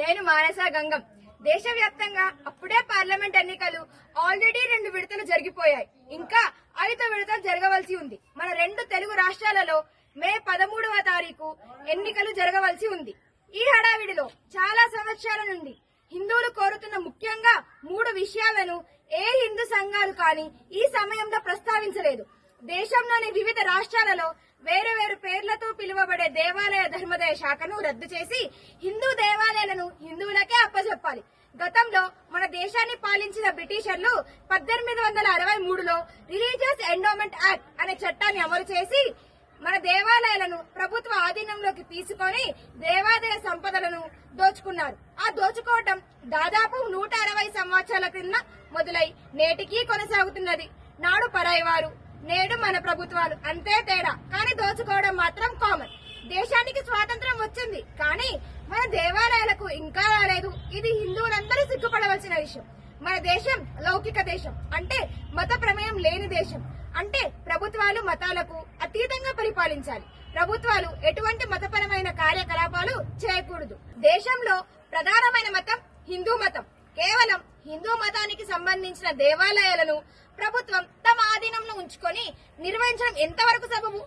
నేను మానస గంగం. దేశవ్యాప్తంగా అప్పుడే పార్లమెంట్ ఎన్నికలు ఆల్రెడీ 2 విడతలు జరిగిపోయాయి. ఇంకా 5వ విడత జరగవలసి ఉంది. మన 2 తెలుగు రాష్ట్రాలలో మే 13వ తారీఖు ఎన్నికలు జరగవలసి ఉంది. ఈ హడావిడిలో చాలా సంవత్సరాల నుండి హిందువులు కోరుతున్న ముఖ్యంగా 3 విషయాలను ఏ హిందూ సంఘాలు కానీ ఈ సమయంలో ప్రస్తావించలేదు. దేశంలోని వివిధ రాష్ట్రాలలో వేరు వేరు పేర్లతో పిలువబడే దేవాలయ ధర్మదయ శాఖను రద్దు చేసి హిందూ దేవాలయాలను హిందువులకే అప్పజెప్పాలి. గతంలో మన దేశాన్ని పాలించిన బ్రిటిషర్లు 1863లో రిలీజియస్ ఎండోమెంట్ యాక్ట్ అనే చట్టాన్ని అమలు చేసి మన దేవాలయాలను ప్రభుత్వ ఆధీనంలోకి తీసుకొని దేవాదాయ సంపదలను దోచుకున్నారు. ఆ దోచుకోవటం దాదాపు 160 సంవత్సరాల క్రింద మొదలై నేటికీ కొనసాగుతున్నది. నాడు పరాయివారు, నేడు మన ప్రభుత్వాలు, అంతే తేడా. కానీ దోచుకోవడం మాత్రం కామన్. దేశానికి స్వాతంత్రం వచ్చింది, కానీ మన దేవాలయాలకు ఇంకా రాలేదు. ఇది హిందువులందరూ సిగ్గుపడవలసిన విషయం. మన దేశం లౌకిక దేశం, అంటే మత ప్రమేయం లేని దేశం. అంటే ప్రభుత్వాలు మతాలకు అతీతంగా పరిపాలించాలి. ప్రభుత్వాలు ఎటువంటి మతపరమైన కార్యకలాపాలు చేయకూడదు. దేశంలో ప్రధానమైన మతం హిందూ మతం. కేవలం హిందూ మతానికి సంబంధించిన దేవాలయాలను ప్రభుత్వం తమ ఆధీనంలో ఉంచుకొని నిర్వహించడం ఎంతవరకు సబబు?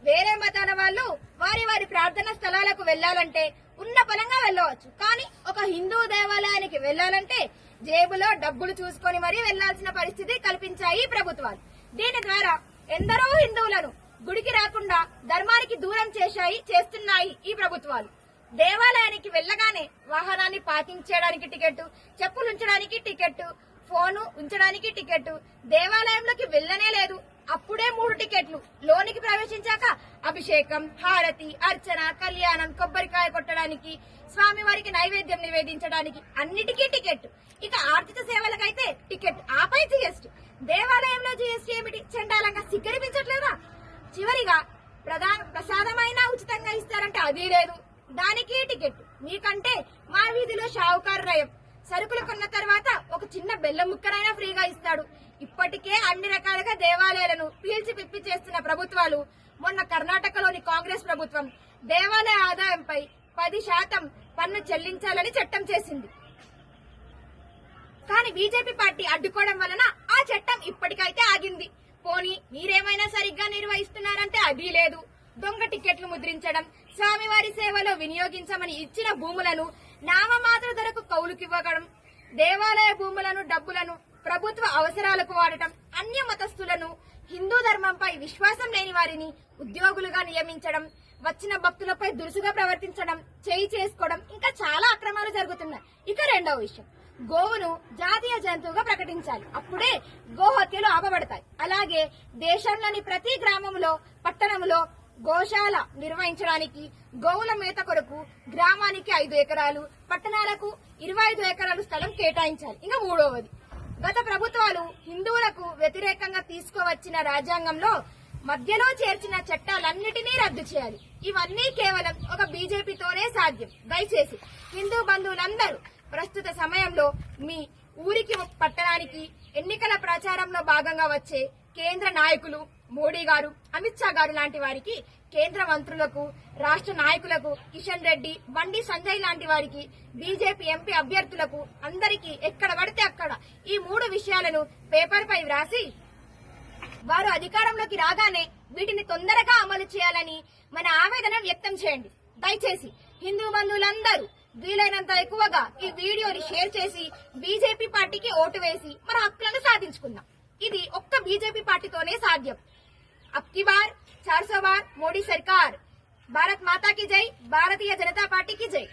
వేరే మతాల వాళ్ళు వారి వారి ప్రార్థనా స్థలాలకు వెళ్లాలంటే ఉన్న పలంగా వెళ్లవచ్చు. కానీ ఒక హిందూ దేవాలయానికి వెళ్లాలంటే జేబులో డబ్బులు చూసుకొని మరీ వెళ్లాల్సిన పరిస్థితి కల్పించాయి ప్రభుత్వాలు. దీని ద్వారా ఎందరో హిందువులను గుడికి రాకుండా ధర్మానికి దూరం చేస్తున్నాయి ఈ ప్రభుత్వాలు. దేవాలయానికి వెళ్లగానే వాహనాన్ని పార్కింగ్ చేయడానికి టికెట్, చెప్పులు ఉంచడానికి టికెట్, ఫోను ఉంచడానికి టికెట్, దేవాలయంలోకి వెళ్లనే లేదు అప్పుడే 3 టికెట్లు, లోనికి ప్రవేశించాక అభిషేకం, హారతి, అర్చన, కళ్యాణం, కొబ్బరికాయ కొట్టడానికి, స్వామివారికి నైవేద్యం నివేదించడానికి అన్నిటికీ టికెట్. ఇక ఆర్థిక సేవలకైతే టికెట్, ఆపై జీఎస్టీ. దేవాలయంలో జీఎస్టీ ఏమిటి? చండాలంగా సిగ్గరిపించట్లేదా? చివరిగా ప్రసాదమైనా ఉచితంగా ఇస్తారంటే అది లేదు, దానికి టికెట్. మీకంటే మా వీధిలో షావుకారు నయం. సరుకులు కొన్న తర్వాత ఒక చిన్న బెల్లం ముక్కనైనా ఫ్రీగా ఇస్తాడు. ఇప్పటికే అన్ని రకాలుగా దేవాలయాలను పీల్చి పిప్పి చేస్తున్న ప్రభుత్వాలు. మొన్న కర్ణాటకలోని కాంగ్రెస్ ప్రభుత్వం దేవాలయ ఆదాయంపై 10% పన్ను చెల్లించాలని చట్టం చేసింది. కానీ బీజేపీ పార్టీ అడ్డుకోవడం వలన ఆ చట్టం ఇప్పటికైతే ఆగింది. పోనీ మీరేమైనా సరిగ్గా నిర్వహిస్తున్నారంటే అది లేదు. దొంగ టికెట్లు ముద్రించడం, స్వామివారి సేవలో వినియోగించమని ఇచ్చిన భూములను నామమాత్ర ధరకు కౌలుకివ్వడం, దేవాలయ భూములను డబ్బులను ప్రభుత్వ అవసరాలకు వాడటం, అన్య మతస్థులను, హిందూ ధర్మంపై విశ్వాసం లేని వారిని ఉద్యోగులుగా నియమించడం, వచ్చిన భక్తులపై దురుసుగా ప్రవర్తించడం, చేయి చేసుకోవడం, ఇంకా చాలా అక్రమాలు జరుగుతున్నాయి. ఇక 2వ విషయం, గోవును జాతీయ జంతువుగా ప్రకటించాలి. అప్పుడే గోహత్యలు ఆపబడతాయి. అలాగే దేశంలోని ప్రతి గ్రామంలో, పట్టణంలో గోశాల నిర్వహించడానికి గోవుల మేత కొరకు గ్రామానికి 5 ఎకరాలు, పట్టణాలకు 25 ఎకరాలు స్థలం కేటాయించాలి. ఇంకా 3వది, గత ప్రభుత్వాలు హిందువులకు వ్యతిరేకంగా తీసుకువచ్చిన రాజ్యాంగంలో మధ్యలో చేర్చిన చట్టాలన్నిటినీ రద్దు చేయాలి. ఇవన్నీ కేవలం ఒక బీజేపీతోనే సాధ్యం. దయచేసి హిందూ బంధువులందరూ ప్రస్తుత సమయంలో మీ ఊరికి, పట్టణానికి ఎన్నికల ప్రచారంలో భాగంగా వచ్చే కేంద్ర నాయకులు, మోడీ గారు, అమిత్ షా గారు లాంటి వారికి, కేంద్ర మంత్రులకు, రాష్ట్ర నాయకులకు, కిషన్ రెడ్డి, బండి సంజయ్ లాంటి వారికి, బీజేపీ ఎంపీ అభ్యర్థులకు అందరికీ ఎక్కడ పడితే అక్కడ ఈ 3 విషయాలను పేపర్ పై వ్రాసి వారు అధికారంలోకి రాగానే వీటిని తొందరగా అమలు చేయాలని మన ఆవేదన వ్యక్తం చేయండి. దయచేసి హిందూ బంధువులందరూ వీలైనంత ఎక్కువగా ఈ వీడియోని షేర్ చేసి బీజేపీ పార్టీకి ఓటు వేసి మన హక్కులను సాధించుకుందాం. ఇది ఒక్క బీజేపీ పార్టీతోనే సాధ్యం. అబ్కి బార్ 400 బార్ మోడీ సర్కార్. భారత్ మాతా కి జై. భారతీయ జనతా పార్టీ కి జై.